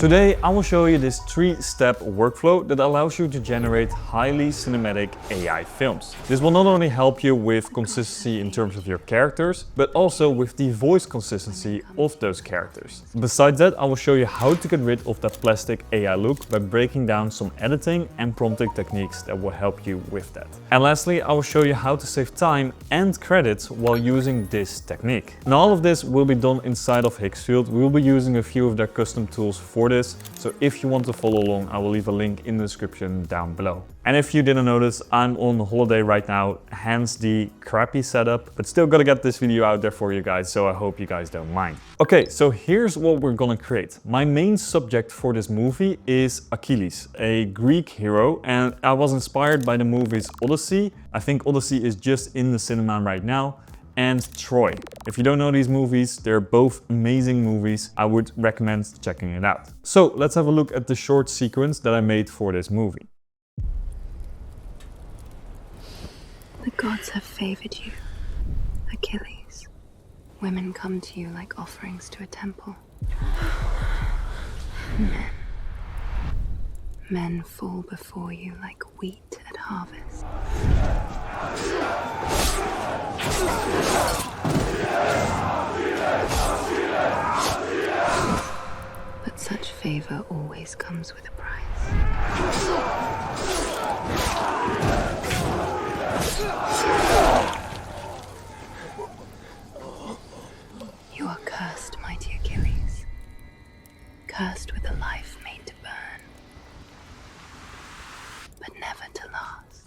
Today I will show you this 3-step workflow that allows you to generate highly cinematic AI films. This will not only help you with consistency in terms of your characters, but also with the voice consistency of those characters. Besides that, I will show you how to get rid of that plastic AI look by breaking down some editing and prompting techniques that will help you with that. And lastly, I will show you how to save time and credits while using this technique. Now all of this will be done inside of Hixfield. We will be using a few of their custom tools for this, so if you want to follow along, I will leave a link in the description down below. And if you didn't notice, I'm on holiday right now, hence the crappy setup, but still gotta get this video out there for you guys, so I hope you guys don't mind. Okay, so here's what we're gonna create. My main subject for this movie is Achilles, a Greek hero, and I was inspired by the movies Odyssey. I think Odyssey is just in the cinema right now, and Troy. If you don't know these movies, they're both amazing movies. I would recommend checking it out. So let's have a look at the short sequence that I made for this movie. The gods have favored you, Achilles. Women come to you like offerings to a temple. Men fall before you like wheat at harvest. But such favor always comes with a price. You are cursed, mighty Achilles. Cursed with a life made to burn, but never to last.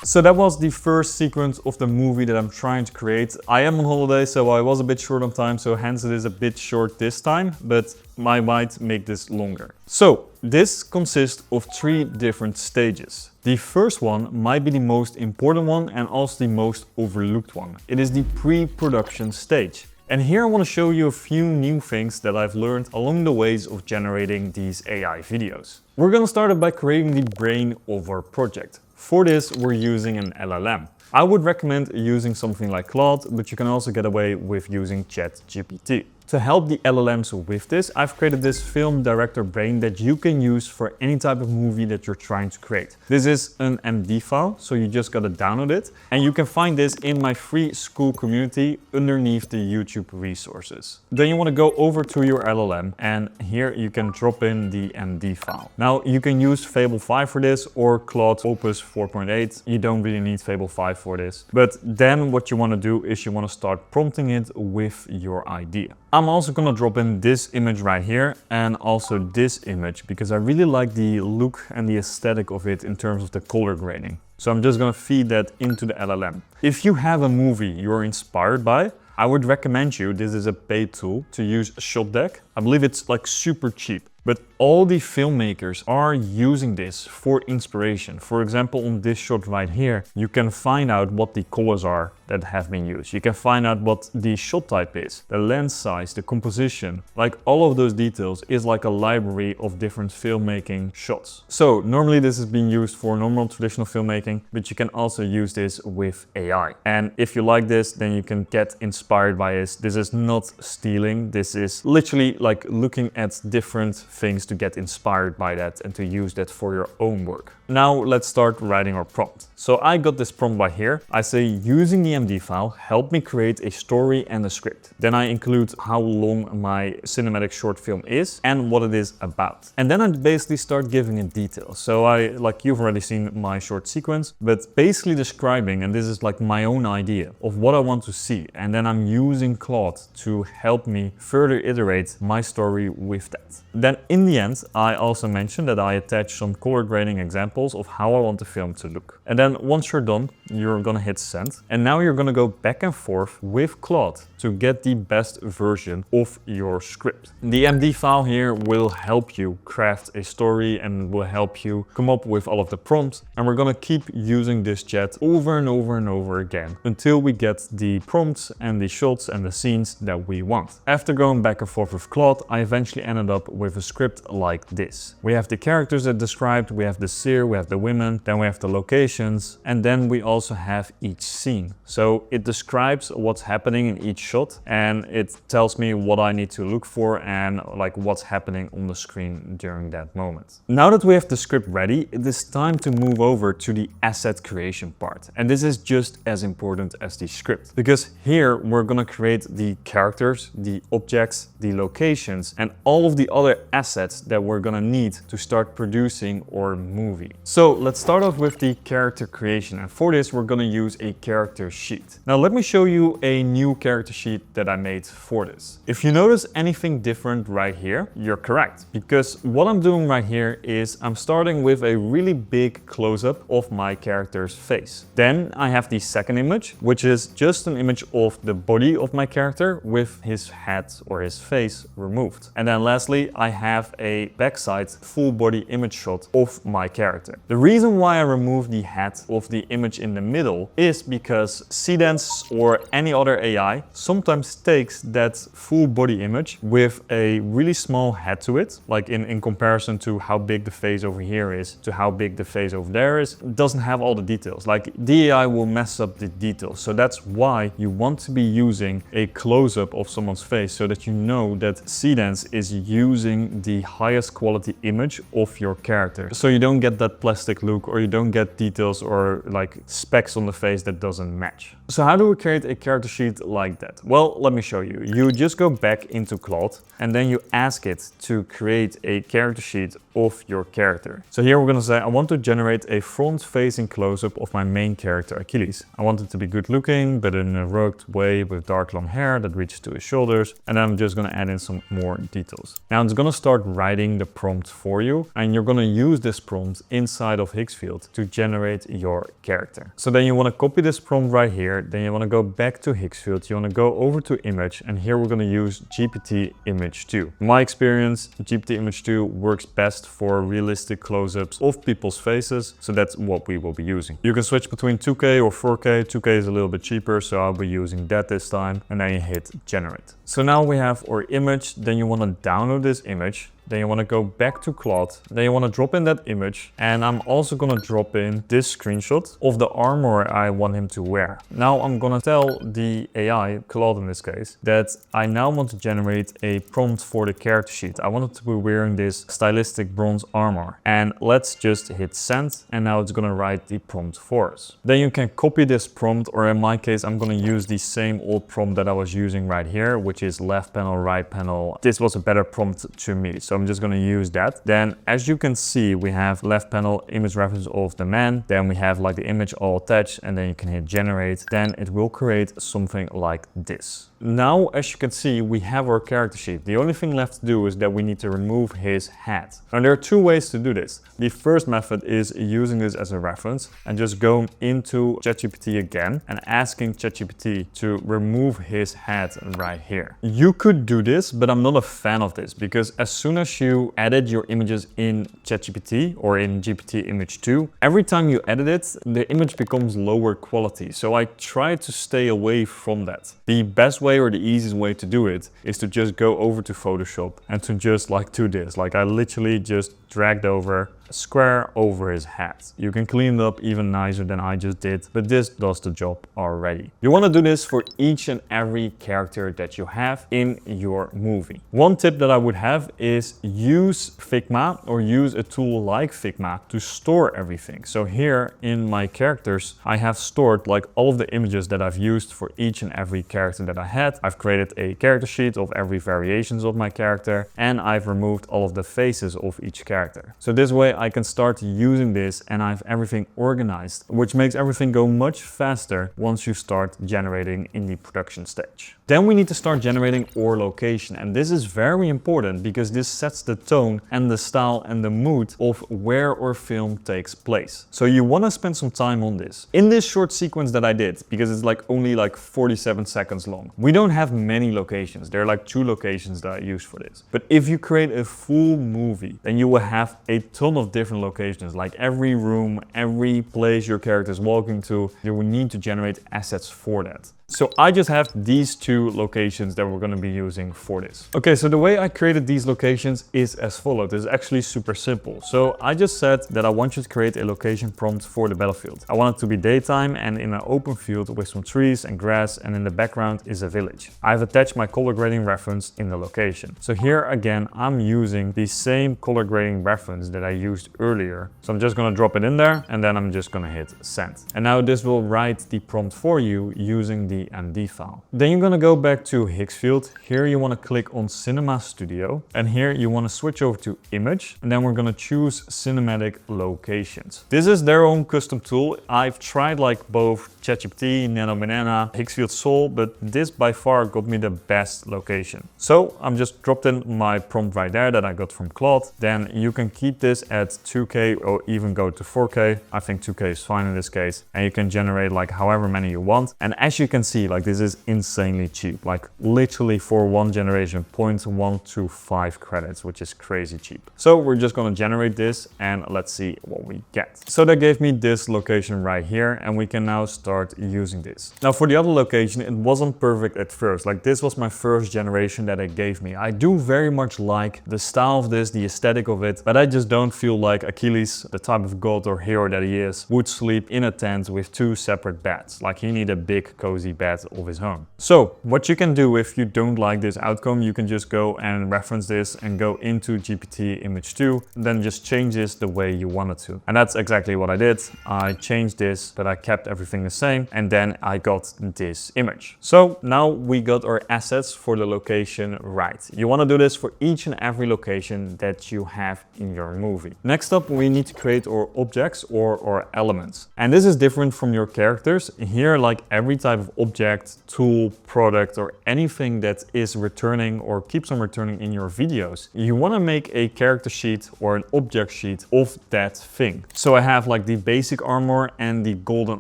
So that was the first sequence of the movie that I'm trying to create. I am on holiday, so I was a bit short on time, so hence it is a bit short this time, but I might make this longer. So this consists of 3 different stages. The first one might be the most important one and also the most overlooked one. It is the pre-production stage. And here I want to show you a few new things that I've learned along the ways of generating these AI videos. We're going to start by creating the brain of our project. For this, we're using an LLM. I would recommend using something like Claude, but you can also get away with using ChatGPT. To help the LLMs with this, I've created this film director brain that you can use for any type of movie that you're trying to create. This is an MD file, so you just gotta download it. And you can find this in my free school community underneath the YouTube resources. Then you wanna go over to your LLM, and here you can drop in the MD file. Now you can use Fable 5 for this or Claude Opus 4.8. You don't really need Fable 5 for this. But then what you wanna do is you wanna start prompting it with your idea. I'm also gonna drop in this image right here and also this image because I really like the look and the aesthetic of it in terms of the color grading. So I'm just gonna feed that into the LLM. If you have a movie you're inspired by, I would recommend you, this is a paid tool, to use ShotDeck. I believe it's like super cheap. But all the filmmakers are using this for inspiration. For example, on this shot right here, you can find out what the colors are that have been used. You can find out what the shot type is, the lens size, the composition. Like all of those details is like a library of different filmmaking shots. So normally this is being used for normal traditional filmmaking, but you can also use this with AI. And if you like this, then you can get inspired by this. This is not stealing. This is literally like looking at different things to get inspired by that and to use that for your own work. Now let's start writing our prompt. So I got this prompt right here. I say, using the MD file, help me create a story and a script. Then I include how long my cinematic short film is and what it is about. And then I basically start giving it details. So like you've already seen my short sequence, but basically describing, and this is like my own idea of what I want to see. And then I'm using Claude to help me further iterate my story with that. Then in the end, I also mentioned that I attach some color grading examples of how I want the film to look. And then once you're done, you're gonna hit send. And now you're gonna go back and forth with Claude to get the best version of your script. The MD file here will help you craft a story and will help you come up with all of the prompts. And we're gonna keep using this chat over and over and over again until we get the prompts and the shots and the scenes that we want. After going back and forth with Claude, I eventually ended up with a script like this. We have the characters that described, we have the seer, we have the women, then we have the locations, and then we also have each scene. So it describes what's happening in each shot, and it tells me what I need to look for and like what's happening on the screen during that moment. Now that we have the script ready, it is time to move over to the asset creation part. And this is just as important as the script, because here we're gonna create the characters, the objects, the locations, and all of the other assets that we're gonna need to start producing our movie. So let's start off with the character creation, and for this we're gonna use a character sheet. Now let me show you a new character sheet that I made for this. If you notice anything different right here, you're correct, because what I'm doing right here is I'm starting with a really big close-up of my character's face. Then I have the second image, which is just an image of the body of my character with his head or his face removed. And then lastly, I have a backside full body image shot of my character. The reason why I removed the head of the image in the middle is because Seedance or any other AI sometimes takes that full body image with a really small head to it, like in comparison to how big the face over here is to how big the face over there is. It doesn't have all the details. Like the AI will mess up the details. So that's why you want to be using a close-up of someone's face so that you know that Seedance is using the highest quality image of your character. So you don't get that plastic look, or you don't get details or like specs on the face that doesn't match. So how do we create a character sheet like that? Well, let me show you. You just go back into Claude and then you ask it to create a character sheet of your character. So here we're gonna say, I want to generate a front-facing close-up of my main character, Achilles. I want it to be good looking, but in a rugged way with dark long hair that reaches to his shoulders. And I'm just gonna add in some more details. Now it's gonna start writing the prompt for you, and you're gonna use this prompt inside of Higgsfield to generate your character. So then you wanna copy this prompt right here, then you wanna go back to Higgsfield, you wanna go over to image, and here we're gonna use GPT Image 2. In my experience, GPT Image 2 works best for realistic close-ups of people's faces, so that's what we will be using. You can switch between 2K or 4K. 2K is a little bit cheaper, so I'll be using that this time, and then you hit generate. So now we have our image, then you want to download this image. Then you want to go back to Claude, then you want to drop in that image, and I'm also going to drop in this screenshot of the armor I want him to wear. Now I'm going to tell the AI, Claude in this case, that I now want to generate a prompt for the character sheet. I want it to be wearing this stylistic bronze armor, and let's just hit send, and now it's going to write the prompt for us. Then you can copy this prompt, or in my case I'm going to use the same old prompt that I was using right here, which is left panel, right panel. This was a better prompt to me, so I'm just going to use that. Then as you can see, we have left panel image reference of the man, then we have like the image all attached, and then you can hit generate. Then it will create something like this. Now, as you can see, we have our character sheet. The only thing left to do is that we need to remove his head. And there are two ways to do this. The first method is using this as a reference and just going into ChatGPT again and asking ChatGPT to remove his head right here. You could do this, but I'm not a fan of this, because as soon as you edit your images in ChatGPT or in GPT Image 2, every time you edit it, the image becomes lower quality. So I try to stay away from that. The best way or the easiest way to do it is to just go over to Photoshop and to just like do this. Like I literally just dragged over a square over his head. You can clean it up even nicer than I just did, but this does the job already. You want to do this for each and every character that you have in your movie. One tip that I would have is use Figma or use a tool like Figma to store everything. So here in my characters, I have stored like all of the images that I've used for each and every character that I had. I've created a character sheet of every variations of my character, and I've removed all of the faces of each character. So this way I can start using this and I have everything organized, which makes everything go much faster once you start generating in the production stage. Then we need to start generating our location, and this is very important because this sets the tone and the style and the mood of where our film takes place. So you want to spend some time on this. In this short sequence that I did, because it's like only like 47 seconds long, we don't have many locations. There are like 2 locations that I use for this. But if you create a full movie, then you will have a ton of different locations, like every room, every place your character is walking to. You will need to generate assets for that. So I just have these two locations that we're going to be using for this. Okay, so the way I created these locations is as follows. It's actually super simple. So I just said that I want you to create a location prompt for the battlefield. I want it to be daytime and in an open field with some trees and grass, and in the background is a village. I've attached my color grading reference in the location. So here again, I'm using the same color grading reference that I used earlier. So I'm just going to drop it in there and then I'm just going to hit send. And now this will write the prompt for you using the MD file. Then you're going to go back to Hicksfield. Here you want to click on Cinema Studio, and here you want to switch over to image, and then we're going to choose cinematic locations. This is their own custom tool. I've tried like both ChatGPT, Nano Banana, Hicksfield Soul, but this by far got me the best location. So I'm just dropped in my prompt right there that I got from Claude. Then you can keep this at 2K or even go to 4K. I think 2K is fine in this case, and you can generate like however many you want. And as you can see, like this is insanely cheap, like literally for one generation 0.125 credits, which is crazy cheap. So we're just going to generate this and let's see what we get. So that gave me this location right here, and we can now start using this. Now for the other location, it wasn't perfect at first. Like this was my first generation that it gave me. I do very much like the style of this, the aesthetic of it, but I just don't feel like Achilles, the type of god or hero that he is, would sleep in a tent with two separate beds. Like he needed a big cozy bed of his own. So what you can do if you don't like this outcome, you can just go and reference this and go into GPT image 2, then just change this the way you want it to. And that's exactly what I did. I changed this, but I kept everything the same, and then I got this image. So now we got our assets for the location right. You want to do this for each and every location that you have in your movie. Next up, we need to create our objects or our elements. And this is different from your characters. Here, like every type of object, tool, product, or anything that is returning or keeps on returning in your videos, you want to make a character sheet or an object sheet of that thing. So I have like the basic armor and the golden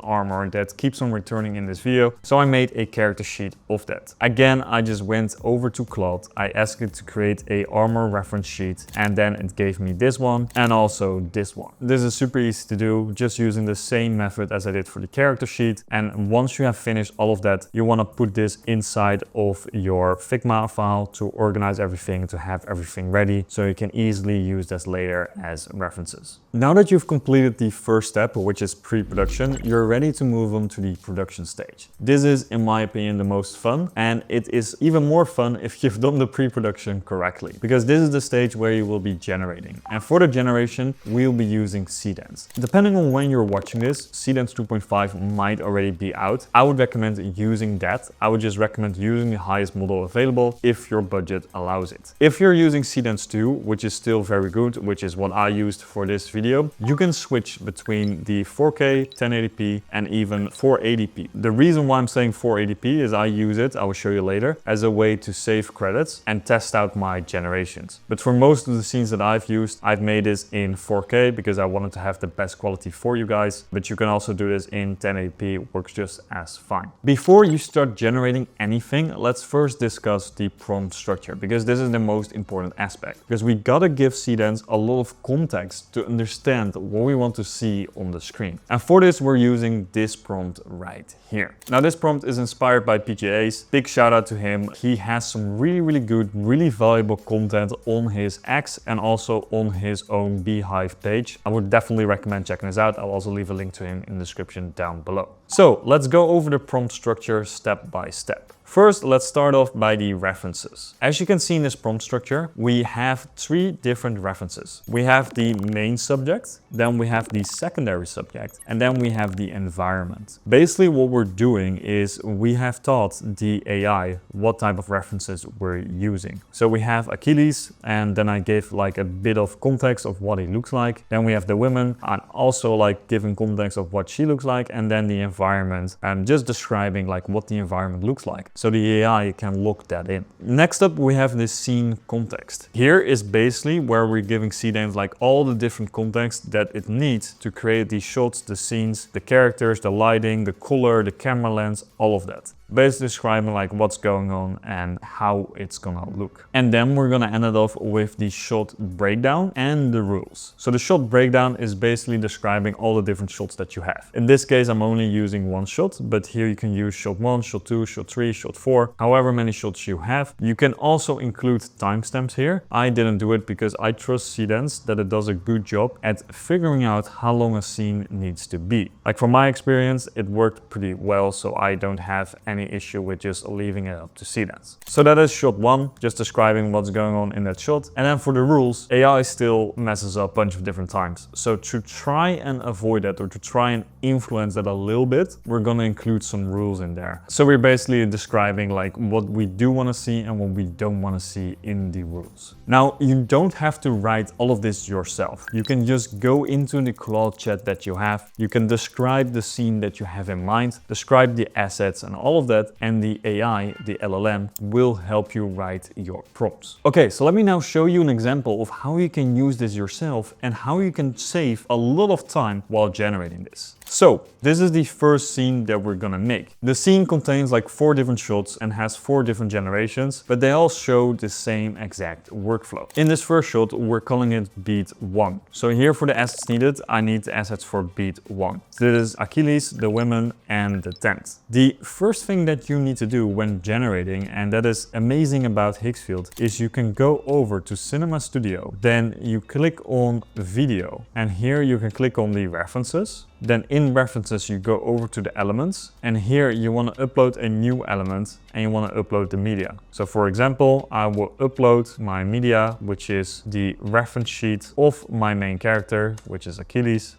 armor that keeps on returning in this video. So I made a character sheet of that. Again, I just went over to Claude. I asked it to create a armor reference sheet, and then it gave me this one and also this one. This is super easy to do, just using the same method as I did for the character sheet. And once you have finished all of that, you want to put this inside of your Figma file to organize everything, to have everything ready, so you can easily use this later as references. Now that you've completed the first step, which is pre-production, you're ready to move on to the production stage. This is, in my opinion, the most fun, and it is even more fun if you've done the pre-production correctly, because this is the stage where you will be generating. And for the generation, we'll be using Seedance. Depending on when you're watching this, Seedance 2.5 might already be out. I would recommend using that. I would just recommend using the highest model available if your budget allows it. If you're using Seedance 2, which is still very good, which is what I used for this video, you can switch between the 4K, 1080p, and even 480p. The reason why I'm saying 480p is I use it, I will show you later, as a way to save credits and test out my generations. But for most of the scenes that I've used, I've made this in 4K because I wanted to have the best quality for you guys. But you can also do this in 1080p, it works just as fine. Before you start generating anything, let's first discuss the prompt structure, because this is the most important aspect. Because we gotta give Seedance a lot of context to understand what we want to see on the screen. And for this, we're using this prompt right here. Now, this prompt is inspired by PGA's. Big shout out to him. He has some really good, really valuable content on his X and also on his own Beehive page. I would definitely recommend checking this out. I'll also leave a link to him in the description down below. So let's go over the prompt structure step by step. First, let's start off by the references. As you can see in this prompt structure, we have three different references. We have the main subject, then we have the secondary subject, and then we have the environment. Basically, what we're doing is we have taught the AI what type of references we're using. So we have Achilles, and then I gave like a bit of context of what he looks like. Then we have the women, and also like giving context of what she looks like, and then the environment, and just describing like what the environment looks like. So the AI can lock that in. Next up, we have the scene context. Here is basically where we're giving Seedance like all the different context that it needs to create these shots, the scenes, the characters, the lighting, the color, the camera lens, all of that. basically describing like what's going on and how it's gonna look. And then we're gonna end it off with the shot breakdown and the rules. So the shot breakdown is basically describing all the different shots that you have. In this case, I'm only using one shot, but here you can use shot 1, shot 2, shot 3, shot 4, however many shots you have. You can also include timestamps here. I didn't do it because I trust Seedance that it does a good job at figuring out how long a scene needs to be. Like from my experience, it worked pretty well, so I don't have any issue with just leaving it up to Seedance. So that is shot 1, just describing what's going on in that shot. And then for the rules, AI still messes up a bunch of different times. So to try and avoid that, or to try and influence that a little bit, we're gonna include some rules in there. So we're basically describing like what we do want to see and what we don't want to see in the rules. Now, you don't have to write all of this yourself. You can just go into the Claude chat that you have. You can describe the scene that you have in mind, describe the assets and all of that, and the AI, the LLM, will help you write your prompts. Okay, so let me now show you an example of how you can use this yourself and how you can save a lot of time while generating this. So this is the first scene that we're gonna make. The scene contains like 4 different shots and has 4 different generations, but they all show the same exact workflow. In this first shot, we're calling it beat 1. So here for the assets needed, I need the assets for beat 1. So this is Achilles, the women, and the tent. The first thing that you need to do when generating, and that is amazing about Higgsfield, is you can go over to Cinema Studio, then you click on video, and here you can click on the references. Then in references, you go over to the elements, and here you want to upload a new element and you want to upload the media. So for example, I will upload my media, which is the reference sheet of my main character, which is Achilles.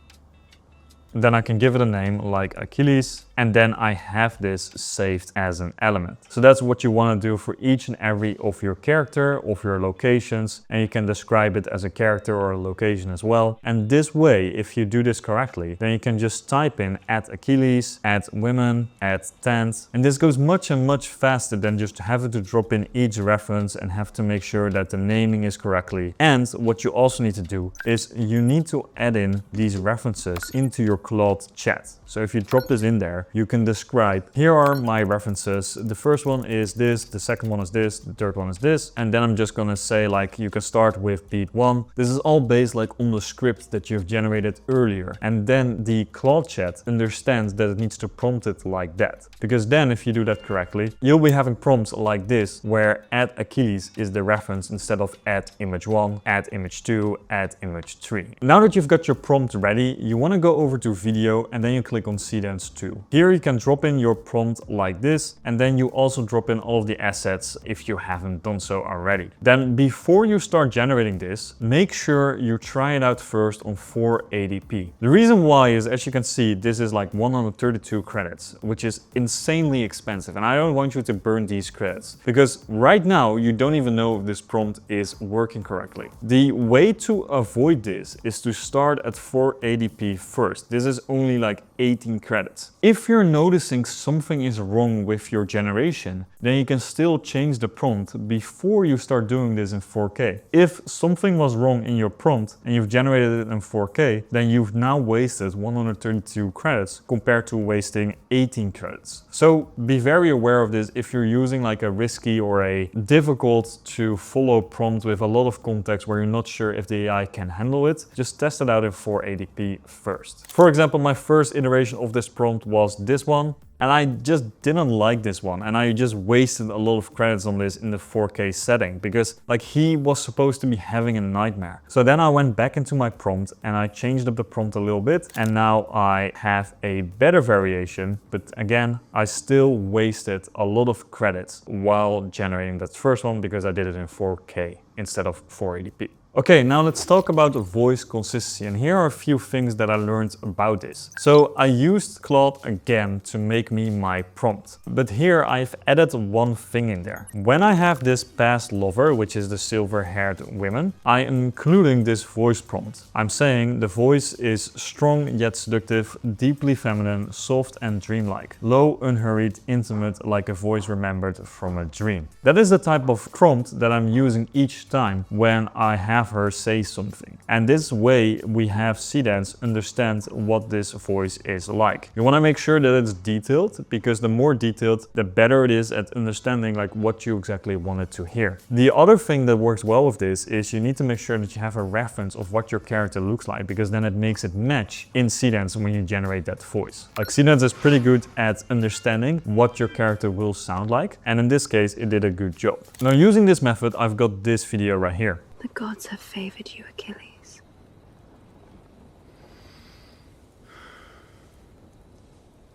Then I can give it a name like Achilles, and then I have this saved as an element. So that's what you want to do for each and every of your character, of your locations, and you can describe it as a character or a location as well. And this way, if you do this correctly, then you can just type in @Achilles, @women, @tent, and this goes much and much faster than just having to drop in each reference and have to make sure that the naming is correctly. And what you also need to do is you need to add in these references into your Claude chat. So if you drop this in there, you can describe, here are my references. The first one is this, the second one is this, the third one is this. And then I'm just gonna say like, you can start with beat 1. This is all based like on the script that you've generated earlier. And then the Claude chat understands that it needs to prompt it like that. Because then if you do that correctly, you'll be having prompts like this, where @Achilles is the reference instead of @image1, @image2, @image3. Now that you've got your prompt ready, you wanna go over to video, and then you click on Seedance 2. Here you can drop in your prompt like this, and then you also drop in all of the assets if you haven't done so already. Then before you start generating this, make sure you try it out first on 480p. The reason why is, as you can see, this is like 132 credits, which is insanely expensive, and I don't want you to burn these credits, because right now you don't even know if this prompt is working correctly. The way to avoid this is to start at 480p first. This is only like 18 credits. If you're noticing something is wrong with your generation, then you can still change the prompt before you start doing this in 4K. If something was wrong in your prompt and you've generated it in 4K, then you've now wasted 132 credits compared to wasting 18 credits. So be very aware of this if you're using like a risky or a difficult to follow prompt with a lot of context where you're not sure if the AI can handle it. Just test it out in 480p first. For example, my first iteration of this prompt was this one, and I just didn't like this one, and I just wasted a lot of credits on this in the 4K setting because like he was supposed to be having a nightmare. So then I went back into my prompt and I changed up the prompt a little bit, and now I have a better variation, but again, I still wasted a lot of credits while generating that first one because I did it in 4K instead of 480p. Okay, now let's talk about voice consistency, and here are a few things that I learned about this. So I used Claude again to make me my prompt, but here I've added one thing in there. When I have this past lover, which is the silver-haired women, I am including this voice prompt. I'm saying the voice is strong yet seductive, deeply feminine, soft and dreamlike, low, unhurried, intimate, like a voice remembered from a dream. That is the type of prompt that I'm using each time when I have her say something. And this way we have Seedance understand what this voice is like. You want to make sure that it's detailed, because the more detailed, the better it is at understanding like what you exactly wanted to hear. The other thing that works well with this is you need to make sure that you have a reference of what your character looks like, because then it makes it match in Seedance when you generate that voice. Like Seedance is pretty good at understanding what your character will sound like, and in this case it did a good job. Now using this method, I've got this video right here. The gods have favored you, Achilles.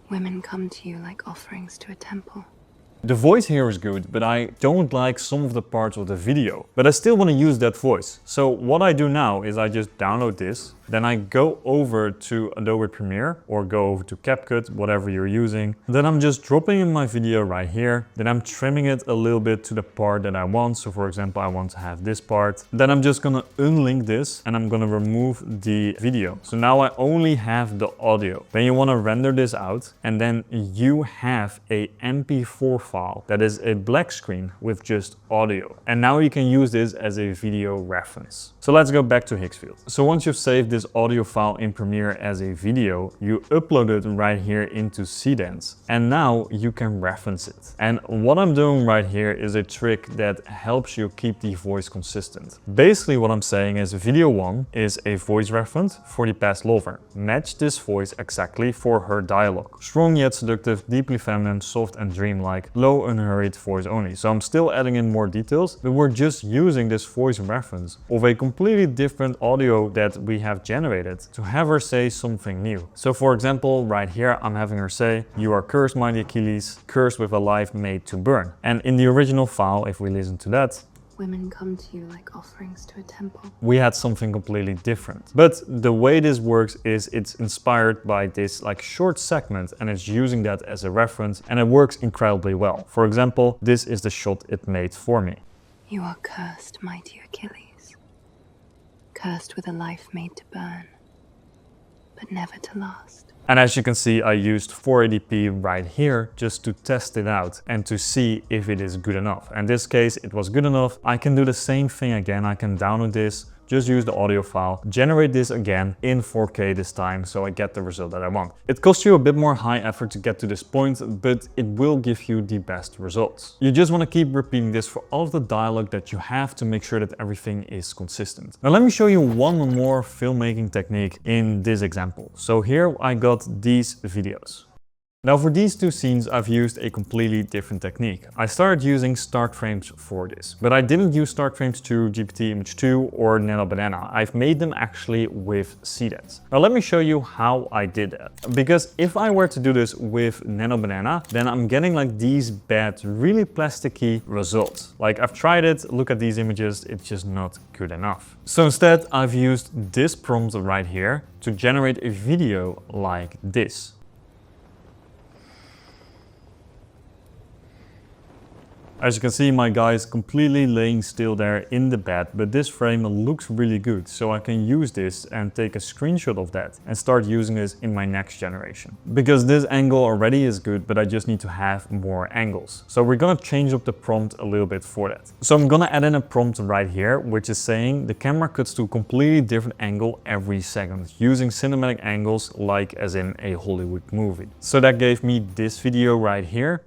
Women come to you like offerings to a temple. The voice here is good, but I don't like some of the parts of the video. But I still want to use that voice. So what I do now is I just download this, then I go over to Adobe Premiere or go over to CapCut, whatever you're using. Then I'm just dropping in my video right here. Then I'm trimming it a little bit to the part that I want. So for example, I want to have this part. Then I'm just gonna unlink this and I'm gonna remove the video. So now I only have the audio. Then you wanna render this out, and then you have a MP4 file that is a black screen with just audio. And now you can use this as a video reference. So let's go back to Higgsfield. So once you've saved this audio file in Premiere as a video, you upload it right here into Seedance. And now you can reference it. And what I'm doing right here is a trick that helps you keep the voice consistent. Basically what I'm saying is video 1 is a voice reference for the past lover. Match this voice exactly for her dialogue. Strong yet seductive, deeply feminine, soft and dreamlike, low unhurried voice only. So I'm still adding in more details, but we're just using this voice reference of a completely different audio that we have generated to have her say something new. So for example, right here, I'm having her say, "You are cursed, mighty Achilles, cursed with a life made to burn." And in the original file, if we listen to that, Women come to you like offerings to a temple. we had something completely different. But the way this works is it's inspired by this like short segment, and it's using that as a reference, and it works incredibly well. For example, this is the shot it made for me. You are cursed, mighty Achilles. Cursed with a life made to burn, but never to last. And as you can see, I used 480p right here just to test it out and to see if it is good enough. In this case, it was good enough. I can do the same thing again. I can download this, just use the audio file, generate this again in 4K this time, so I get the result that I want. It costs you a bit more high effort to get to this point, but it will give you the best results. You just want to keep repeating this for all of the dialogue that you have to make sure that everything is consistent. Now let me show you one more filmmaking technique in this example. So here I got these videos. Now for these two scenes, I've used a completely different technique. I started using start frames for this, but I didn't use start frames to GPT Image 2 or Nano Banana. I've made them actually with Seedance. Now let me show you how I did that. Because if I were to do this with Nano Banana, then I'm getting like these bad, really plasticky results. Like I've tried it, look at these images, it's just not good enough. So instead, I've used this prompt right here to generate a video like this. As you can see, my guy is completely laying still there in the bed, but this frame looks really good. So I can use this and take a screenshot of that and start using this in my next generation. Because this angle already is good, but I just need to have more angles. So we're gonna change up the prompt a little bit for that. So I'm gonna add in a prompt right here, which is saying the camera cuts to a completely different angle every second, using cinematic angles like as in a Hollywood movie. So that gave me this video right here.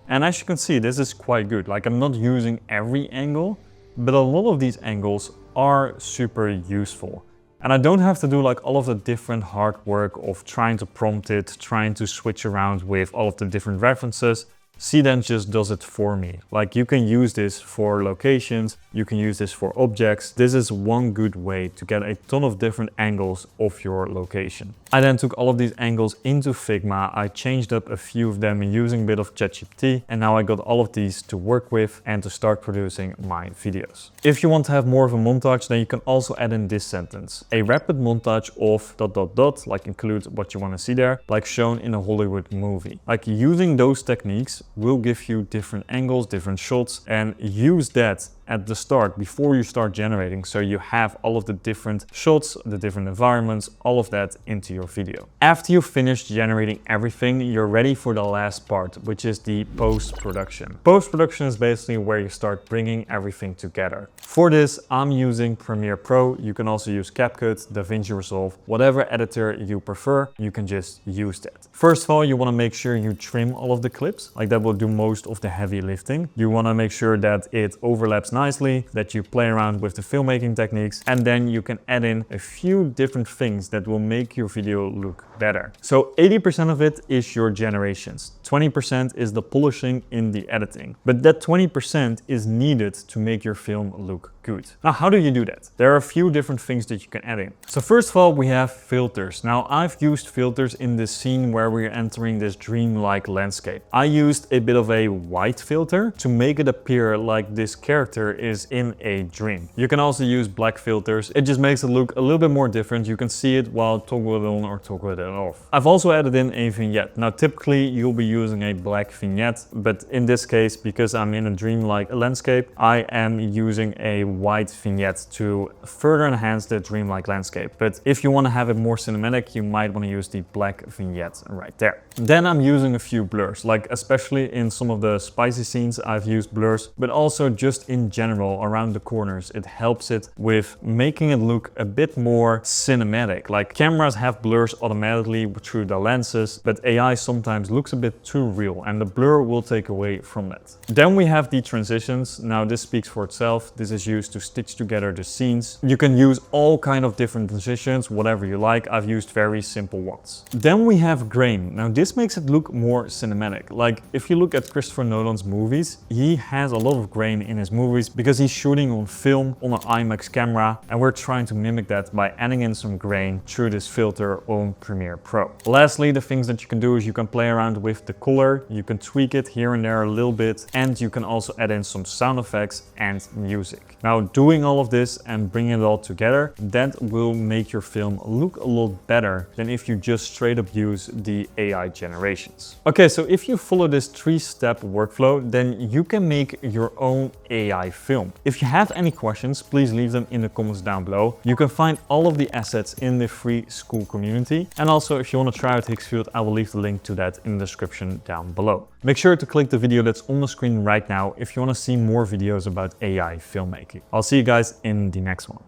And as you can see, this is quite good. Like I'm not using every angle, but a lot of these angles are super useful. And I don't have to do like all of the different hard work of trying to prompt it, trying to switch around with all of the different references. Seedance just does it for me. Like you can use this for locations, you can use this for objects. This is one good way to get a ton of different angles of your location. I then took all of these angles into Figma. I changed up a few of them using a bit of ChatGPT, and now I got all of these to work with and to start producing my videos. If you want to have more of a montage, then you can also add in this sentence. A rapid montage of ... like include what you want to see there, like shown in a Hollywood movie. Like using those techniques will give you different angles, different shots, and use that at the start before you start generating, so you have all of the different shots, the different environments, all of that into your video. After you've finished generating everything, you're ready for the last part, which is the post-production. Post-production is basically where you start bringing everything together. For this, I'm using Premiere Pro. You can also use CapCut, DaVinci Resolve, whatever editor you prefer, you can just use that. First of all, you want to make sure you trim all of the clips, like that will do most of the heavy lifting. You want to make sure that it overlaps nicely, that you play around with the filmmaking techniques, and then you can add in a few different things that will make your video look better. So 80% of it is your generations. 20% is the polishing in the editing. But that 20% is needed to make your film look good. Now, how do you do that? There are a few different things that you can add in. So first of all, we have filters. Now, I've used filters in this scene where we're entering this dreamlike landscape. I used a bit of a white filter to make it appear like this character is in a dream. You can also use black filters. It just makes it look a little bit more different. You can see it while toggle it on or toggle it off. I've also added in a vignette. Now, typically you'll be using a black vignette, but in this case, because I'm in a dreamlike landscape, I am using a white vignette to further enhance the dreamlike landscape. But if you want to have it more cinematic, you might want to use the black vignette right there. Then I'm using a few blurs, like especially in some of the spicy scenes, I've used blurs, but also just in general around the corners. It helps it with making it look a bit more cinematic. Like cameras have blurs automatically through the lenses, but AI sometimes looks a bit too real and the blur will take away from that. Then we have the transitions. Now this speaks for itself. This is used to stitch together the scenes. You can use all kind of different transitions, whatever you like. I've used very simple ones. Then we have grain. Now this makes it look more cinematic. Like if you look at Christopher Nolan's movies, he has a lot of grain in his movies because he's shooting on film on an IMAX camera, and we're trying to mimic that by adding in some grain through this filter on Premiere Pro. Lastly, the things that you can do is you can play around with the color, you can tweak it here and there a little bit, and you can also add in some sound effects and music. Now, doing all of this and bringing it all together, that will make your film look a lot better than if you just straight up use the AI generations. Okay, so if you follow this 3-step workflow, then you can make your own AI film. If you have any questions, please leave them in the comments down below. You can find all of the assets in the free school community. And also, if you want to try out Hixfield, I will leave the link to that in the description down below. Make sure to click the video that's on the screen right now if you want to see more videos about AI filmmaking. I'll see you guys in the next one.